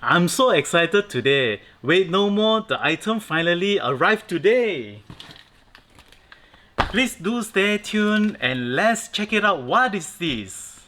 I'm so excited today. Wait no more, the item finally arrived today. Please do stay tuned and let's check it out. What is this?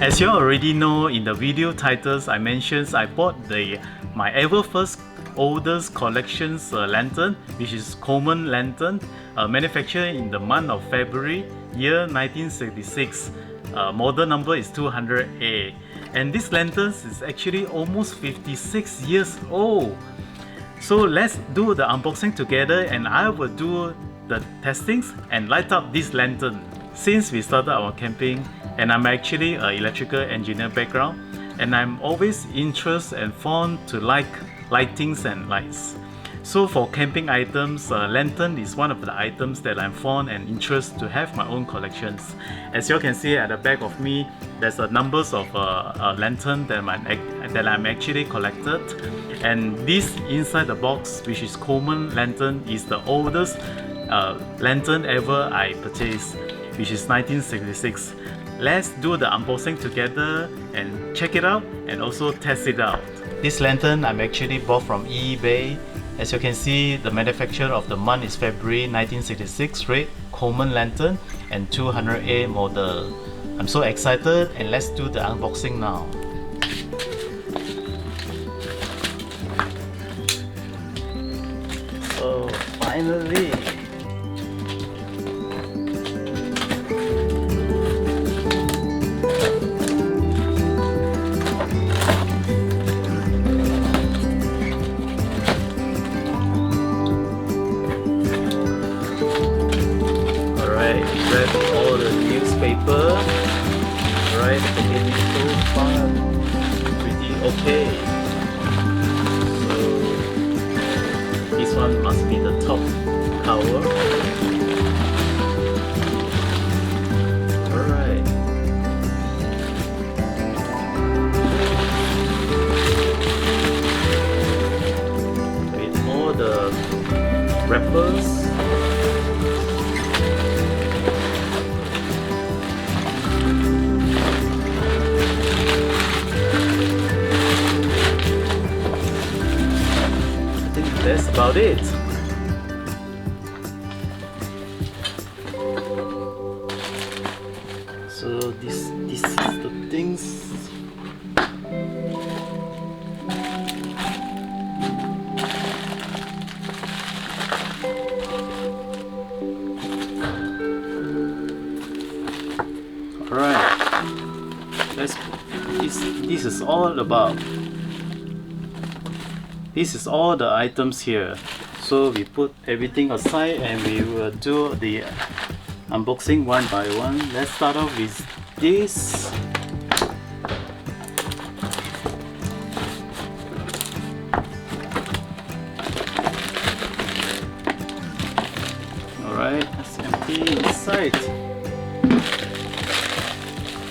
As you already know, in the video titles I mentioned I bought my ever first oldest collections lantern, which is Coleman lantern, manufactured in the month of February, year 1966. Model number is 200a, and this lantern is actually almost 56 years old. So let's do the unboxing together, and I will do the testings and light up this lantern. Since we started our camping, and I'm actually an electrical engineer background, and I'm always interested and fond to like lightings and lights. So for camping items, lantern is one of the items that I'm fond and interested to have my own collections. As you can see at the back of me, there's a numbers of lantern that I'm actually collected, and this inside the box, which is Coleman lantern, is the oldest lantern ever I purchased, which is 1966. Let's do the unboxing together and check it out and also test it out. This lantern I'm actually bought from eBay. As you can see, the manufacturer of the month is February 1966, red Coleman lantern and 200A model. I'm so excited, and let's do the unboxing now. So finally, grab all the newspaper. Alright, the packaging is so far pretty okay. So this one must be the top cover. Alright. With all the wrappers. That's about it. So this is the things. Alright. This is all about. This is all the items here. So we put everything aside and we will do the unboxing one by one. Let's start off with this. Alright, let's empty inside.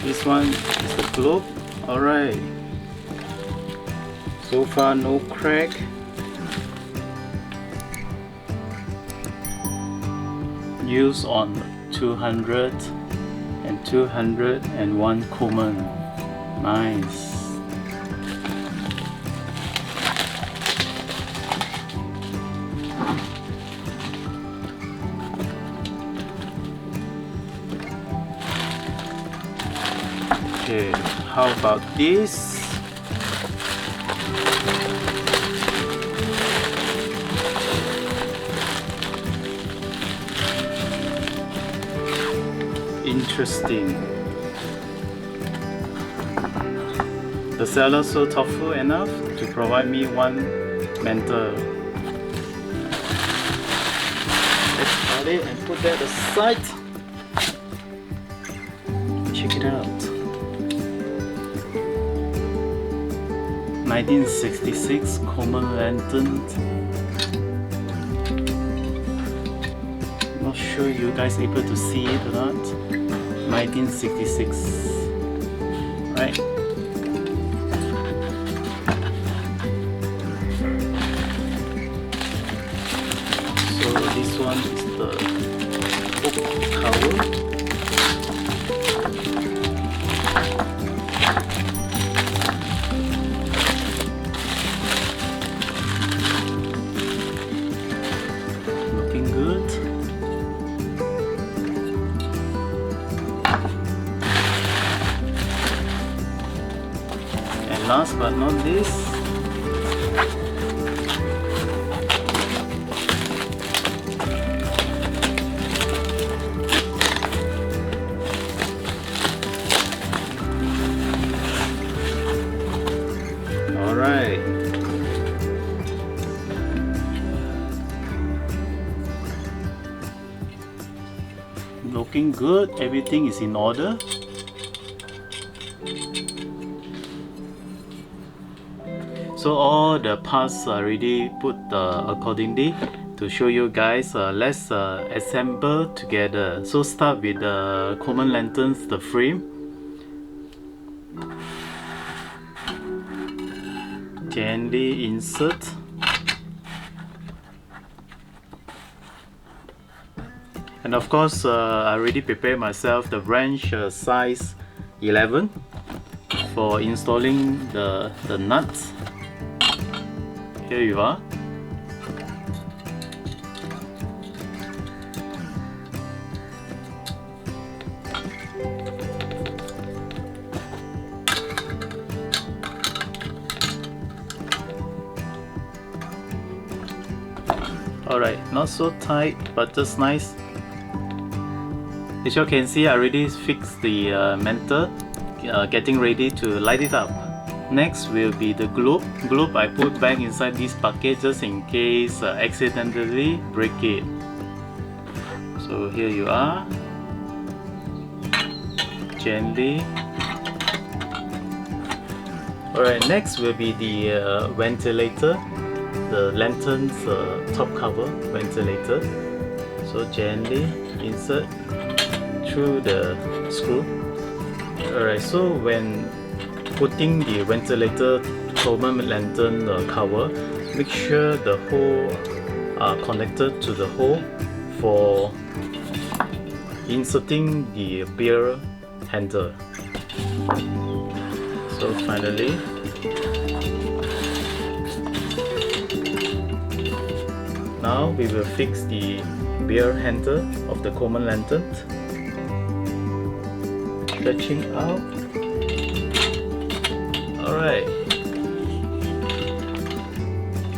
This one is the globe. Alright. So far no crack. Used on 200 and 201 Coleman. Nice. Okay, how about this? Interesting. The seller so thoughtful enough to provide me one mentor. Let's cut it and put that aside. Check it out. 1966 Coleman lantern. Not sure you guys able to see it or not. 1966. Right. So this one is the book. last but not least, alright. Looking good, everything is in order. So all the parts are already put accordingly to show you guys. Let's assemble together. So start with the Coleman lanterns, the frame. Gently insert. And of course, I already prepared myself the wrench size 11 for installing the nuts. Here you are. Alright, not so tight, but just nice. As you can see, I already fixed the mantle, getting ready to light it up. Next will be the globe. Globe I put back inside this bucket just in case accidentally break it. So here you are. Gently. Alright, next will be the ventilator. The lantern's top cover ventilator. So gently insert through the screw. Alright, so when putting the ventilator Coleman lantern cover, make sure the hole are connected to the hole for inserting the beer handle. So finally, now we will fix the beer handle of the Coleman lantern. Stretching out. Alright.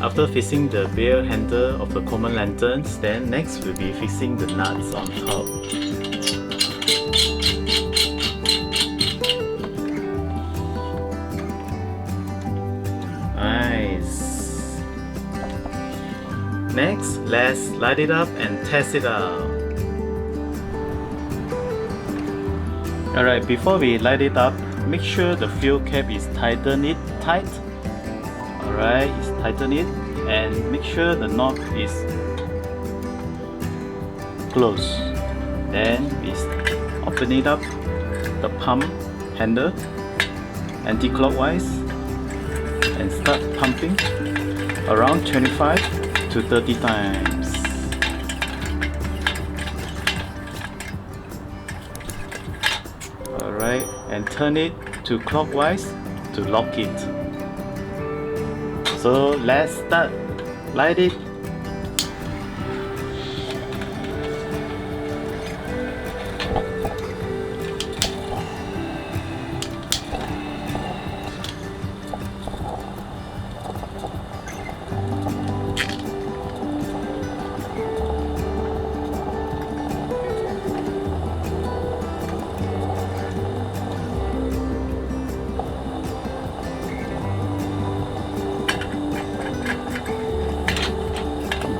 After fixing the beer handle of the Coleman lanterns, then next we'll be fixing the nuts on top. Nice. Next, let's light it up and test it out. Alright, before we light it up, make sure the fuel cap is tighten it tight. Alright, tighten it and make sure the knob is closed. Then we open it up, the pump handle anti-clockwise and start pumping around 25 to 30 times. Alright, and turn it to clockwise to lock it. So let's start. Light it.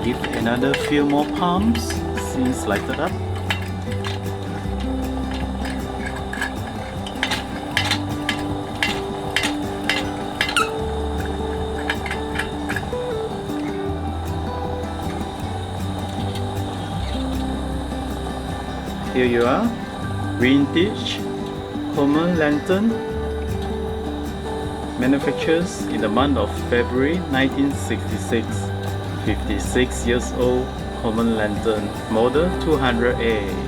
Give another few more pumps since lighted up. Here you are, vintage Coleman lantern, manufactured in the month of February 1966. 56 years old Coleman lantern, model 200A.